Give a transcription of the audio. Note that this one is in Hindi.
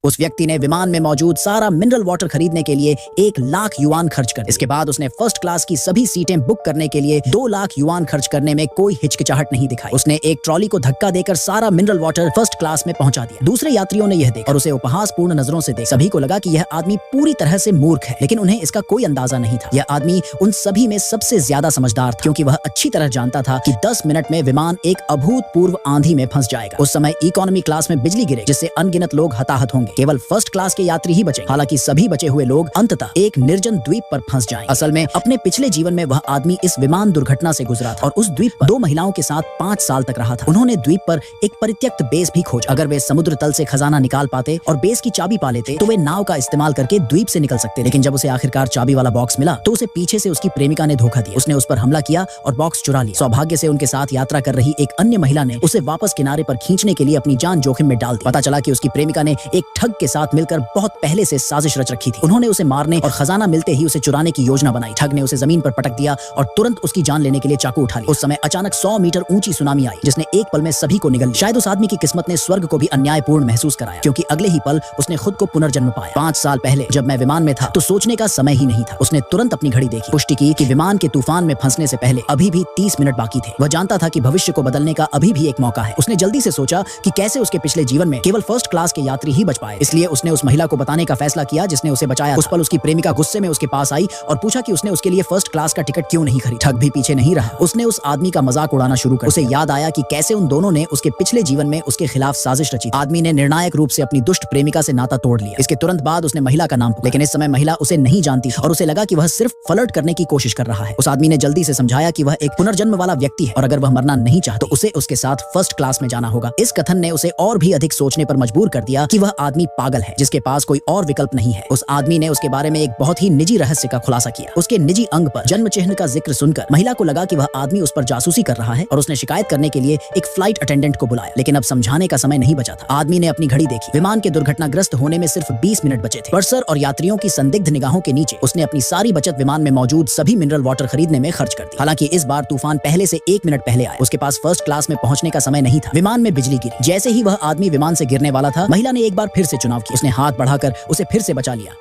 उस व्यक्ति ने विमान में मौजूद सारा मिनरल वाटर खरीदने के लिए 1,00,000 युआन खर्च कर। इसके बाद उसने फर्स्ट क्लास की सभी सीटें बुक करने के लिए 2,00,000 युआन खर्च करने में कोई हिचकिचाहट नहीं दिखाई। उसने एक ट्रॉली को धक्का देकर सारा मिनरल वाटर फर्स्ट क्लास में पहुंचा दिया। दूसरे यात्रियों ने यह देखा और उसे उपहासपूर्ण नजरों से देखा। सभी को लगा कि यह आदमी पूरी तरह से मूर्ख है, लेकिन उन्हें इसका कोई अंदाजा नहीं था। यह आदमी उन सभी में सबसे ज्यादा समझदार था, क्योंकि वह अच्छी तरह जानता था कि 10 मिनट में विमान एक अभूतपूर्व आंधी में फंस जाएगा। उस समय इकोनॉमी क्लास में बिजली गिरे, जिससे अनगिनत लोग हताहत होंगे। केवल फर्स्ट क्लास के यात्री ही बचे। हालांकि सभी बचे हुए लोग अंततः एक निर्जन द्वीप पर फंस जाएंगे। असल में अपने पिछले जीवन में वह आदमी इस विमान दुर्घटना से गुजरा था और उस द्वीप पर 2 महिलाओं के साथ 5 साल तक रहा था। उन्होंने द्वीप पर एक परित्यक्त बेस भी खोजा। अगर वे समुद्र तल से खजाना निकाल पाते और बेस की चाबी पा लेते तो वे नाव का इस्तेमाल करके द्वीप से निकल सकते। लेकिन जब उसे आखिरकार चाबी वाला बॉक्स मिला तो उसे पीछे से उसकी प्रेमिका ने धोखा दिया। उसने उस पर हमला किया और बॉक्स चुरा लिया। सौभाग्य से उनके साथ यात्रा कर रही एक अन्य महिला ने उसे वापस किनारे पर खींचने के लिए अपनी जान जोखिम में डाल दी। पता चला कि उसकी प्रेमिका ने एक ठग के साथ मिलकर बहुत पहले से साजिश रच रखी थी। उन्होंने उसे मारने और खजाना मिलते ही उसे चुराने की योजना बनाई। ठग ने उसे जमीन पर पटक दिया और तुरंत उसकी जान लेने के लिए चाकू उठा लिया। उस समय अचानक 100 मीटर ऊंची सुनामी आई, जिसने एक पल में सभी को निगल लिया। शायद उस आदमी की किस्मत ने स्वर्ग को भी अन्यायपूर्ण महसूस कराया, क्योंकि अगले ही पल उसने खुद को पुनर्जन्म पाया। 5 साल पहले जब मैं विमान में था तो सोचने का समय ही नहीं था। उसने तुरंत अपनी घड़ी देखी, पुष्टि की कि विमान के तूफान में फंसने से पहले अभी भी 30 मिनट बाकी थे। वह जानता था कि भविष्य को बदलने का अभी भी एक मौका है। उसने जल्दी से सोचा कि कैसे उसके पिछले जीवन में केवल फर्स्ट क्लास के यात्री ही बच पाए। इसलिए उसने उस महिला को बताने का फैसला किया जिसने उसे बचाया। उस पल उसकी प्रेमिका गुस्से में उसके पास आई और पूछा कि उसने उसके लिए फर्स्ट क्लास का टिकट क्यों नहीं खरीदा। ठग भी पीछे नहीं रहा। उसने उस आदमी का मजाक उड़ाना शुरू कर। उसे याद आया कि कैसे उन दोनों ने उसके पिछले जीवन में उसके खिलाफ साजिश रची। आदमी ने निर्णायक रूप से अपनी दुष्ट प्रेमिका से नाता तोड़ लिया। इसके तुरंत बाद उसने महिला का नाम पूछा, लेकिन इस समय महिला उसे नहीं जानती और उसे लगा कि वह सिर्फ फ्लर्ट करने की कोशिश कर रहा है। उस आदमी ने जल्दी से समझाया कि वह एक पुनर्जन्म वाला व्यक्ति है और अगर वह मरना नहीं चाहता तो उसे उसके साथ फर्स्ट क्लास में जाना होगा। इस कथन ने उसे और भी अधिक सोचने पर मजबूर कर दिया कि वह आदमी पागल है, जिसके पास कोई और विकल्प नहीं है। उस आदमी ने उसके बारे में एक बहुत ही निजी रहस्य का खुलासा किया। उसके निजी अंग पर जन्म चिन्ह का जिक्र सुनकर महिला को लगा कि वह आदमी उस पर जासूसी कर रहा है और उसने शिकायत करने के लिए एक फ्लाइट अटेंडेंट को बुलाया। लेकिन अब समझाने का समय नहीं बचा था। आदमी ने अपनी घड़ी देखी। विमान के दुर्घटनाग्रस्त होने में सिर्फ 20 मिनट बचे थे। पर्सर और यात्रियों की संदिग्ध निगाहों के नीचे उसने अपनी सारी बचत विमान में मौजूद सभी मिनरल वाटर खरीदने में खर्च कर दी। हालांकि इस बार तूफान पहले से 1 मिनट पहले आया। उसके पास फर्स्ट क्लास में पहुंचने का समय नहीं था। विमान में बिजली गिरी। जैसे ही वह आदमी विमान से गिरने वाला था, महिला ने एक बार फिर से चुनाव किया। उसने हाथ बढ़ाकर उसे फिर से बचा लिया।